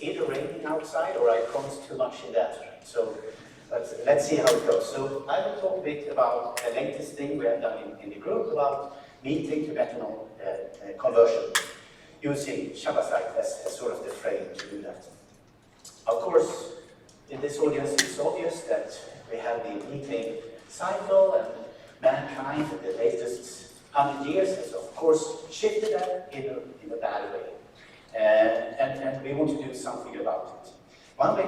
either raining outside or I promised too much in the afternoon. So let's see how it goes. So I will talk a bit about the latest thing we have done in the group about methane to methanol conversion using Shabasite as sort of the frame to do that. Of course, in this audience it's obvious that we have the methane cycle, and mankind in the latest 100 years has of course shifted that in a bad way. And we want to do something about it. One way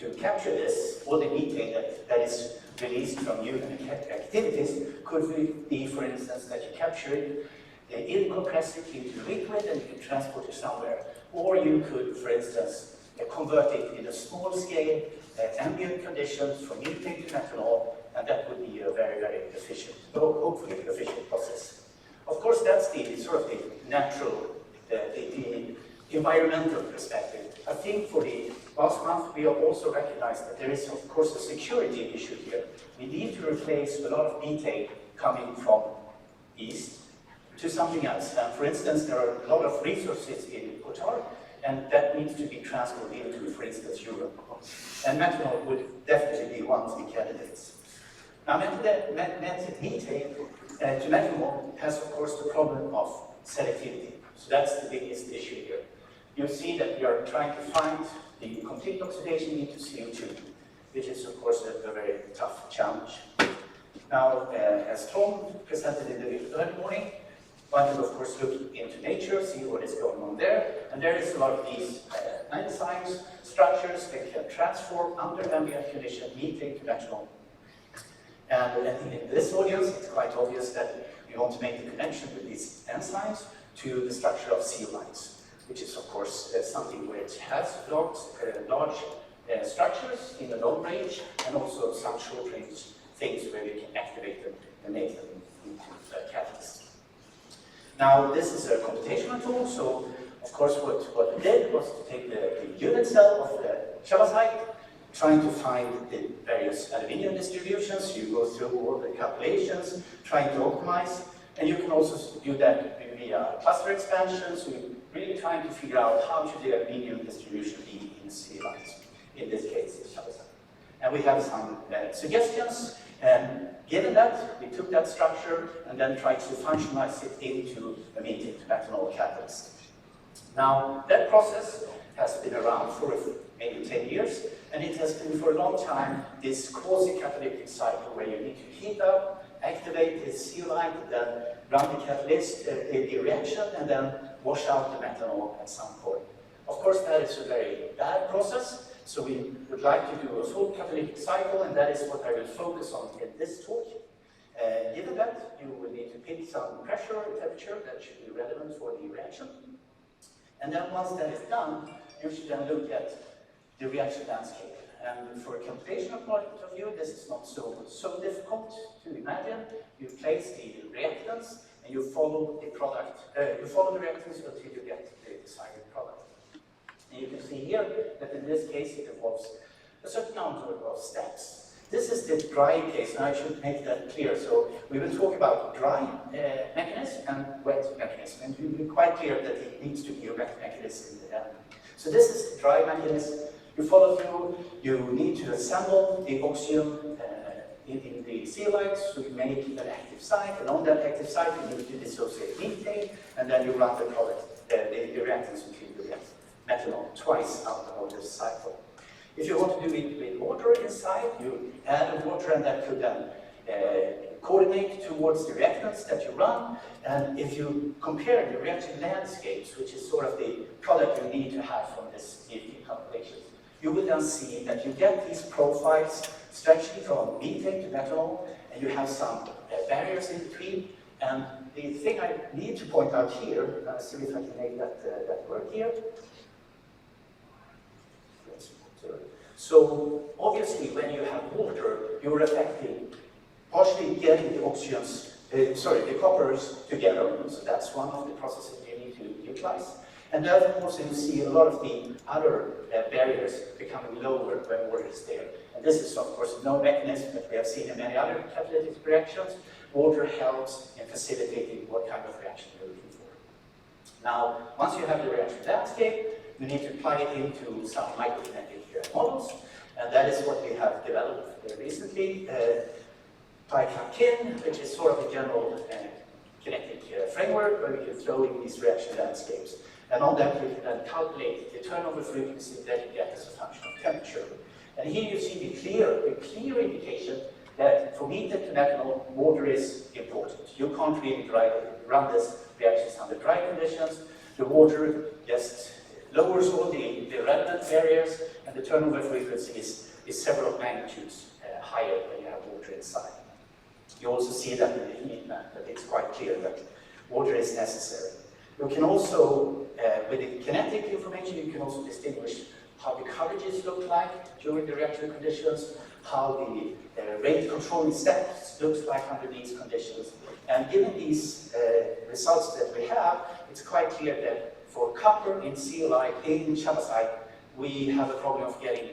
to capture this, all the methane that is released from human activities, could be, for instance, that you capture it, compress it into liquid and you can transport it somewhere. Or you could, for instance, convert it in a small scale, ambient conditions from methane to methanol, and that would be a very, very efficient, hopefully efficient process. Of course, that's the sort of the natural, the environmental perspective. I think for the last month we have also recognized that there is of course a security issue here. We need to replace a lot of methane coming from east to something else. And for instance, there are a lot of resources in Qatar, and that needs to be transferred into, for instance, Europe. And methanol would definitely be one of the candidates. Now, methane to methanol has of course the problem of selectivity. So that's the biggest issue here. You see that we are trying to find the complete oxidation into CO2, which is of course a very tough challenge. Now, as Tom presented in the early morning, one will of course look into nature, see what is going on there, and there is a lot of these enzymes, structures that can transform under ambient condition methane to methanol. And I think in this audience, it's quite obvious that we want to make the connection with these enzymes to the structure of zeolites, which is of course something where it has large structures in the long range, and also some short range things where we can activate them and make them into catalysts. Now, this is a computational tool, so of course what we did was to take the unit cell of the Shabasite, trying to find the various aluminium distributions. You go through all the calculations, trying to optimize, and you can also do that via cluster expansion, so you're really trying to figure out how should the aluminium distribution be in zeolites, in this case, it's Shabasite. And we have some suggestions, and given that, we took that structure and then tried to functionalize it into a methane to methanol catalyst. Now, that process has been around for maybe 10 years, and it has been for a long time this quasi-catalytic cycle where you need to heat up, activate the zeolite, and then run the catalyst, the reaction, and then wash out the methanol at some point. Of course, that is a very bad process, so we would like to do a full catalytic cycle, and that is what I will focus on in this talk. Given that, you will need to pick some pressure or temperature that should be relevant for the reaction. And then once that is done, you should then look at the reaction landscape. And for a computational point of view, this is not so difficult to imagine. You place the reactants and you follow the product, you follow the reactants until you get the desired product. And you can see here that in this case it involves a certain number of steps. This is the dry case, and I should make that clear. So we will talk about dry mechanism and wet mechanism, and we'll be quite clear that it needs to be a wet mechanism in the end. So this is the dry mechanism. You follow through, you need to assemble the oxygen in the zeolites, so you make an active site, and on that active site you need to dissociate methane, and then you run the product, the reactants until you get methanol twice out of this cycle. If you want to do it with water inside, you add water, and that could then coordinate towards the reactants that you run. And if you compare the reaction landscapes, which is sort of the product you need to have from this methane calculation, you will then see that you get these profiles stretching from methane to methanol, and you have some barriers in between. And the thing I need to point out here, see if I can make that work here. So obviously, when you have water, you're affecting partially getting the oxygens, the coppers together. So that's one of the processes you need to utilize. And then, of course, you see a lot of the other barriers becoming lower when water is there. And this is, of course, no mechanism that we have seen in many other catalytic reactions. Water helps in facilitating what kind of reaction you're looking for. Now, once you have the reaction landscape, you need to apply it into some micro-kinetic models, and that is what we have developed recently by Kin, which is sort of a general kinetic framework where we can throw in these reaction landscapes. And on that, we can then calculate the turnover frequency that you get as a function of temperature. And here you see the clear indication that for methane to methanol, water is important. You can't really run this reactions under dry conditions. The water just lowers all the relevant barriers, and the turnover frequency is several magnitudes higher when you have water inside. You also see that in the heat map, that it's quite clear that water is necessary. You can also, with the kinetic information, you can also distinguish how the coverages look like during the reaction conditions, how the rate controlling steps looks like under these conditions. And given these results that we have, it's quite clear that for copper in CLI, in chabazite, we have a problem of getting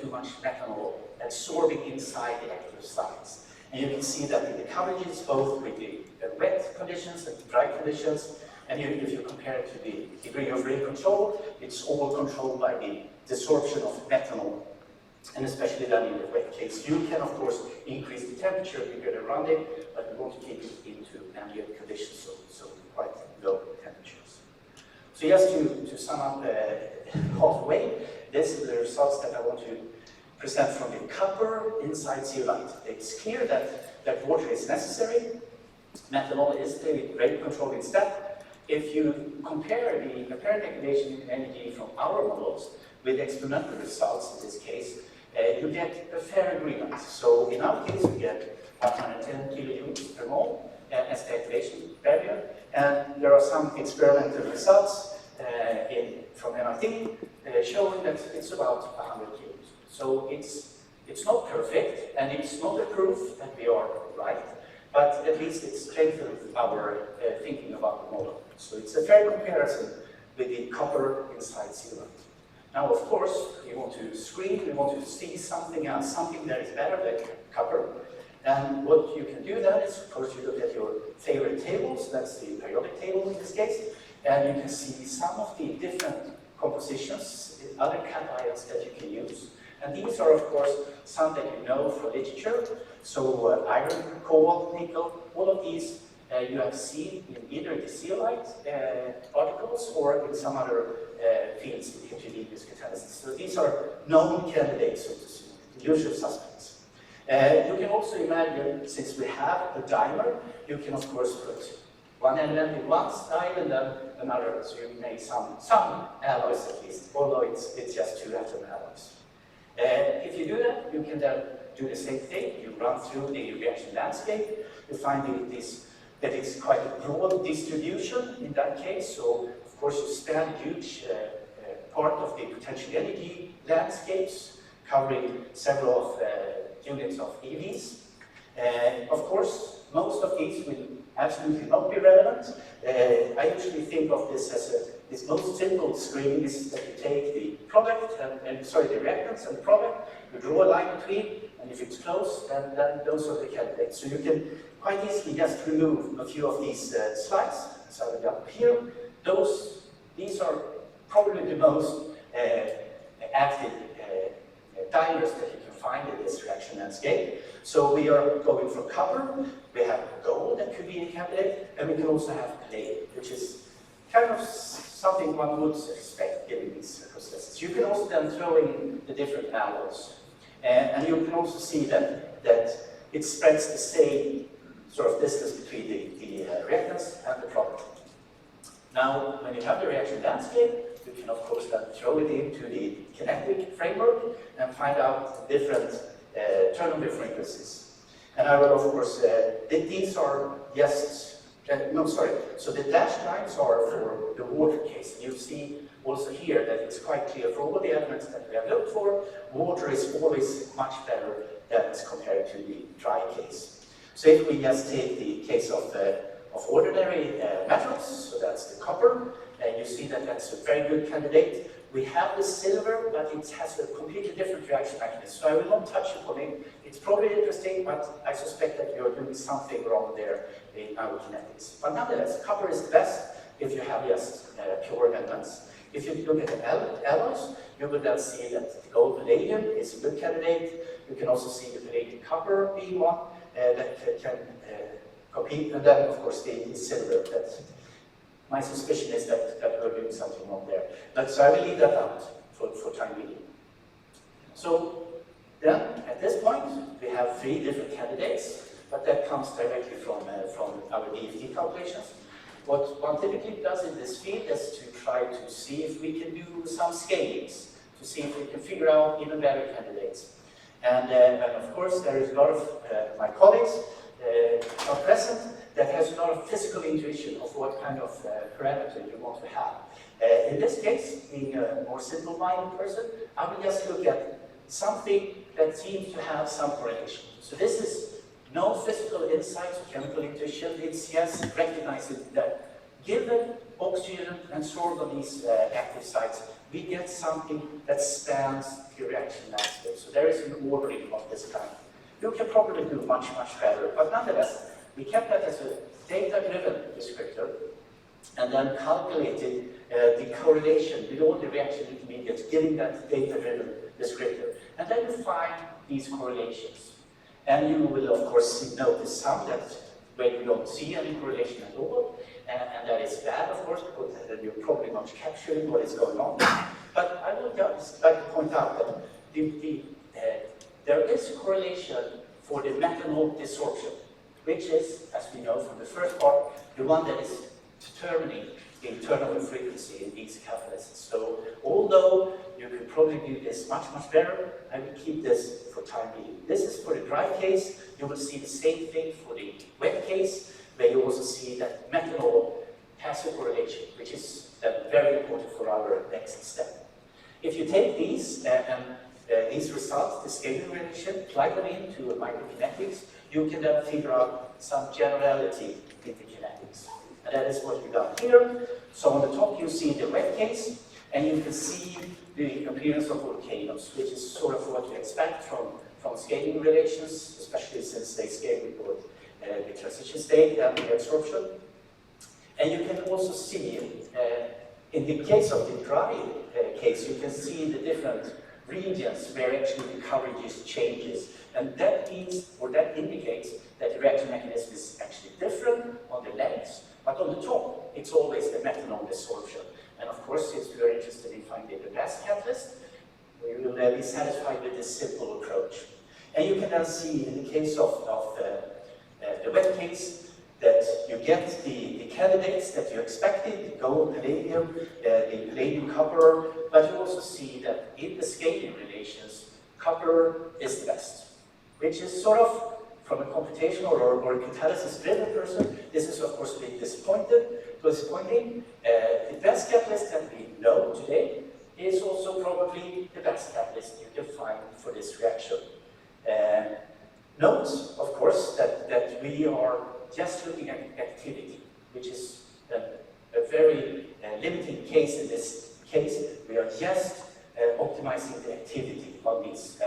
too much methanol absorbing inside the active sites. And you can see that in the coverages, both with the wet conditions and dry conditions, and if you compare it to the degree of rate control, it's all controlled by the desorption of methanol. And especially then in the wet case, you can of course increase the temperature if you get around it, but we want to keep it into ambient conditions, so quite low temperatures. So just to sum up halfway, this is the results that I want to present from the copper inside zeolite. It's clear that water is necessary. Methanol is the rate controlling step. If you compare the apparent activation energy from our models with experimental results in this case, you get a fair agreement. So in our case, we get 110 kilojoules per mole as the activation barrier, and there are some experimental results from MIT showing that it's about 100 kilos. So it's not perfect, and it's not a proof that we are right, but at least it strengthens our thinking about the model. So it's a fair comparison with the copper inside zeolite. Now, of course, we want to screen, we want to see something else, something that is better than copper. And what you can do then is, of course, you look at your favorite tables, that's the periodic table in this case, and you can see some of the different compositions, other cations that you can use. And these are, of course, some that you know from literature. So iron, cobalt, nickel, all of these you have seen in either the zeolite articles or in some other fields in heterogeneous catalysis. So these are known candidates, so to speak, usual suspects. You can also imagine, since we have a dimer, you can of course put one element in one style and then another, so you make some alloys at least, although it's just two atom alloys. If you do that, you can then do the same thing. You run through the reaction landscape, you find that it's quite a broad distribution in that case, so of course you span a huge part of the potential energy landscapes, covering several units of EVs. Of course, most of these will absolutely not be relevant. I usually think of this as this most simple screening is that you take the product, the reactants and the product, you draw a line between, and if it's close, then those are the candidates. So you can quite easily just remove a few of these slides. So I've got here. These are probably the most active dimers that you can find in this reaction landscape. So we are going from copper, we have gold that could be a candidate, and we can also have clay, which is kind of something one would expect given these circumstances. You can also then throw in the different alloys. And you can also see that it spreads the same sort of distance between the reactants and the product. Now, when you have the reaction landscape, you can of course then throw it into the kinetic framework and find out different turnover frequencies. And I will of course, these are just, so the dashed lines are for the water case. You see also here that it's quite clear for all the elements that we have looked for, water is always much better than as compared to the dry case. So if we just take the case of ordinary metals, so that's the copper, and you see that that's a very good candidate. We have the silver, but it has a completely different reaction mechanism, so I will not touch upon it. It's probably interesting, but I suspect that you're doing something wrong there in our kinetics. But nonetheless, copper is the best if you have just pure elements. If you look at the alloys, you will then see that the gold palladium is a good candidate. You can also see the palladium copper being one that can compete, and then of course the silver. My suspicion is that we're doing something wrong there. But so I will leave that out for time being. So then, at this point, we have 3 different candidates, but that comes directly from our DFT calculations. What one typically does in this field is to try to see if we can do some scalings, to see if we can figure out even better candidates. And of course, there is a lot of my colleagues are present that has a lot of physical intuition of what kind of parameter you want to have. In this case, being a more simple-minded person, I will just look at something that seems to have some correlation. So this is no physical insights or chemical intuition. It's just recognizing that given oxygen and stored on these active sites, we get something that spans the reaction landscape. So there is an ordering of this kind. You can probably do much, much better, but nonetheless, we kept that as a data-driven descriptor and then calculated the correlation with all the reaction intermediates, giving that data-driven descriptor. And then you find these correlations. And you will, of course, notice some that where you don't see any correlation at all, and that is bad, of course, because you're probably not capturing what is going on. But I would just like to point out that there is a correlation for the methanol desorption, which is, as we know from the first part, the one that is determining the turnover frequency in these catalysts. So although you could probably do this much, much better, I will keep this for time being. This is for the dry case. You will see the same thing for the wet case, where you also see that methanol has a correlation, which is very important for our next step. If you take these these results, the scaling relation, plug them into a micro-kinetics, you can then figure out some generality in the kinetics. And that is what we've done here. So on the top you see the wet case, and you can see the appearance of volcanoes, which is sort of what you expect from scaling relations, especially since they scale with both the transition state and the absorption. And you can also see, in the case of the dry case, you can see the different regions where actually the coverage changes. And that means, or that indicates, that the reaction mechanism is actually different on the legs, but on the top, it's always the methanol desorption. And of course, if you're interested in finding the best catalyst, we will be satisfied with this simple approach. And you can then see, in the case of the wet case, that you get the candidates that you expected, the gold, palladium, the palladium copper, but you also see that in the scaling relations, copper is the best, which is sort of, from a computational or a catalysis-driven person, this is of course a bit disappointing. The best catalyst that we know today is also probably the best catalyst you can find for this reaction. Note, of course, that we are just looking at activity, which is a very limited case in this case. We are just optimizing the activity on these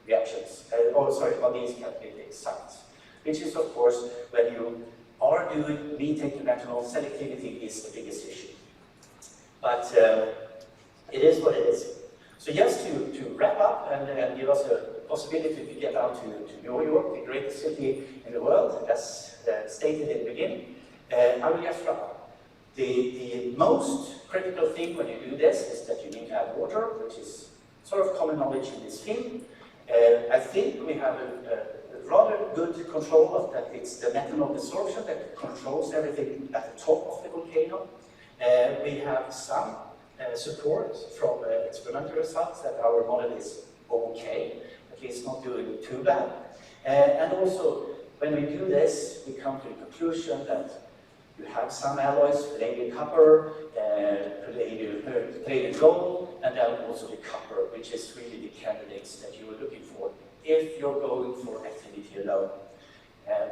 reactions, on these catalytic sites, which is, of course, when you are doing methane to methanol, selectivity is the biggest issue. But it is what it is. So just to wrap up and give us a possibility to get out to New York, the greatest city in the world, as stated in the beginning, I will just wrap up. The most critical thing when you do this is that you need to add water, which is sort of common knowledge in this field. I think we have a rather good control of that. It's the methanol desorption that controls everything at the top of the volcano. We have some support from experimental results that our model is okay, at least not doing too bad. And also, when we do this, we come to the conclusion that you have some alloys, palladium copper, palladium gold, and then also the copper, which is really the candidates that you are looking for if you're going for activity alone.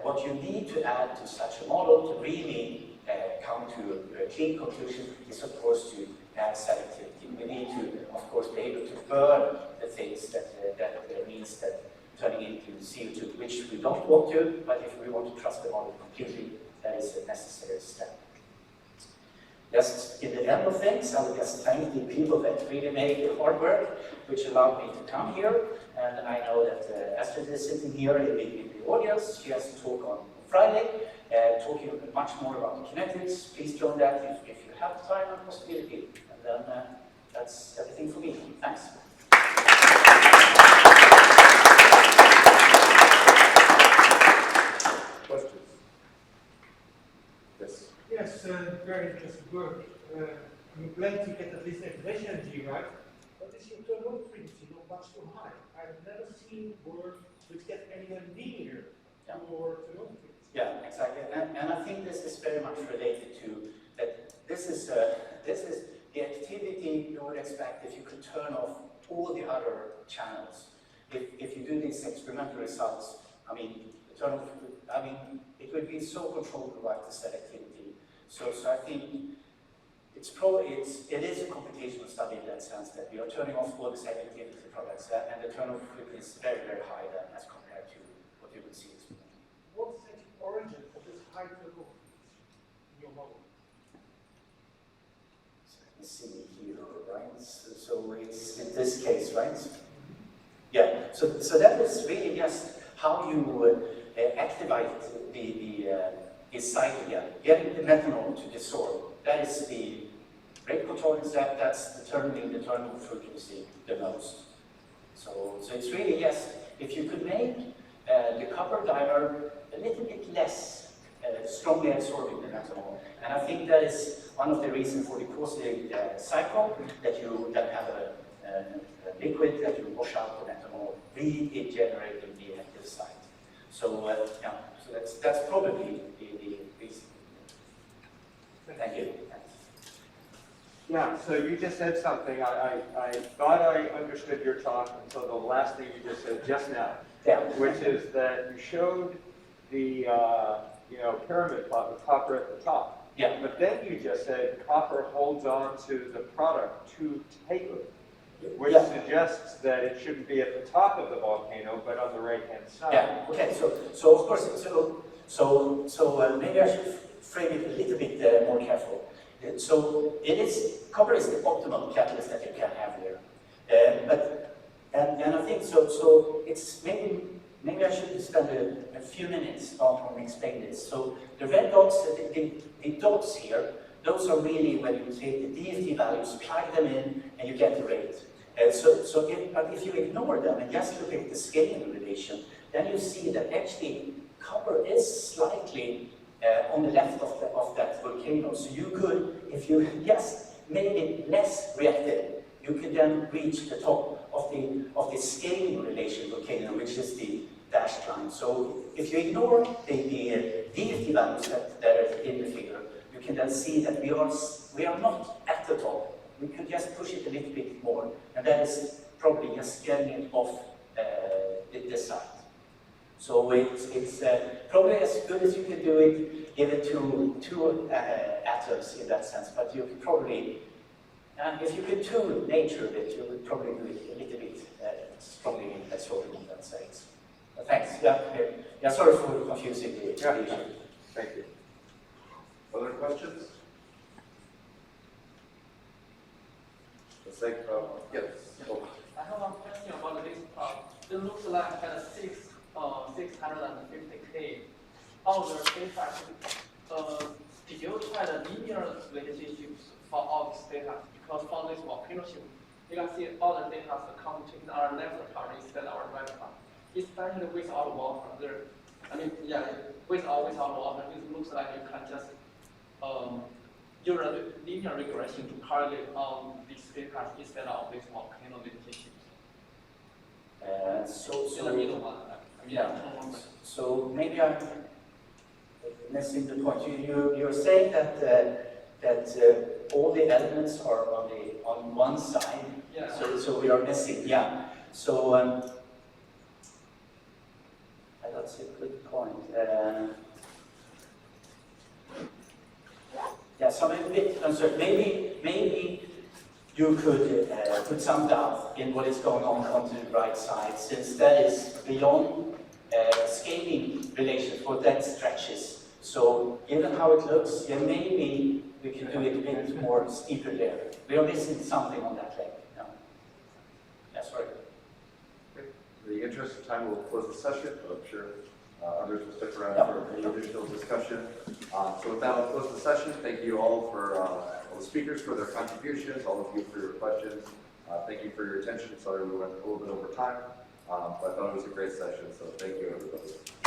What you need to add to such a model to really come to a clean conclusion is, of course, to add selectivity. We need to, of course, be able to burn the things that means that turning into CO2, which we don't want to, but if we want to trust the model completely, that is a necessary step. Just in the end of things, I would just thank the people that really made the hard work, which allowed me to come here. And I know that Astrid is sitting here in the audience. She has to talk on Friday, talking much more about kinetics. Please join that if you have time and possibility. And then that's everything for me. Thanks. Questions? Yes. Yes, very interesting work. I'm glad to get at least information energy right. But is your turnover frequency not much too high? I've never seen work which get anywhere near your turnover frequency. Yeah, exactly. And I think this is very much related to that. This is the activity you would expect if you could turn off all the other channels. If you do these experimental results, I mean, it would be so controlled by the selectivity. So I think it is a computational study in that sense that we are turning off all the selectivity products, and the turnover frequency is very, very high then as compared to what you would see. What's the origin of this high turnover in your model? So let me see here, right? So it's in this case, right? Yeah. So that is really just how you activate the site again, getting the methanol to dissolve. That is the rate control exact, that's determining the turnover frequency the most. So it's really, yes, if you could make the copper dimer a little bit less strongly absorbing the methanol. And I think that is one of the reasons for the caustic cycle, that you then have a liquid that you wash out the methanol, regenerating the active site. So yeah, so that's probably the reason. Thank you. Yeah, so you just said something. I thought I understood your talk until the last thing you just said just now. Yeah. Which is that you showed the pyramid plot with copper at the top. Yeah. But then you just said copper holds on to the product too tightly, which suggests that it shouldn't be at the top of the volcano, but on the right-hand side. Yeah. Okay. So of course, so maybe I should frame it a little bit more careful. So copper is the optimal catalyst that you can have here. And I think so it's maybe I should spend a few minutes on explaining this. So the red dots, the dots here, those are really when you take the DFT values, plug them in, and you get the rate. But if you ignore them and just look at the scaling relation, then you see that actually copper is slightly on the left of that volcano. So you could, if you just made it less reactive, you could then reach the top of the scaling relation volcano, which is the dashed line. So if you ignore the DFT values that are in the figure, you can then see that we are not at the top. We could just push it a little bit more, and that is probably just getting it off the side. So it's probably as good as you can do it, given two atoms in that sense. But you could probably, if you could tune nature a bit, you would probably do it a little bit strongly absorbing in that sense. But thanks. Yeah. Sorry for confusing the issue. Thank you. Other questions? Yes. I have one question about this part. It looks like at 650K outer data. Did you try the linear relationships for all this data? Because for this volcano shape, you can see all the data computed are left part instead of our right part. Especially without water. Without water, it looks like you can just use a linear regression to correlate on these data instead of this volcano relationships. In the middle one. So maybe I'm missing the point. You're saying that all the elements are on one side. Yeah. So we are missing. Yeah. So that's a good point. So I'm a bit uncertain. Maybe you could put some doubt in what is going on the right side, since that is beyond scaling relations, what that stretches. So given how it looks, maybe we can do it a bit more steeper there. We are missing something on that leg. No. Yeah, sorry. In the interest of time, we'll close the session, but I'm sure others will stick around Yep. for any additional discussion. So with that, we'll close the session. Thank you all for all the speakers for their contributions, all of you for your questions. Thank you for your attention. Sorry we went a little bit over time, but I thought it was a great session, so thank you everybody.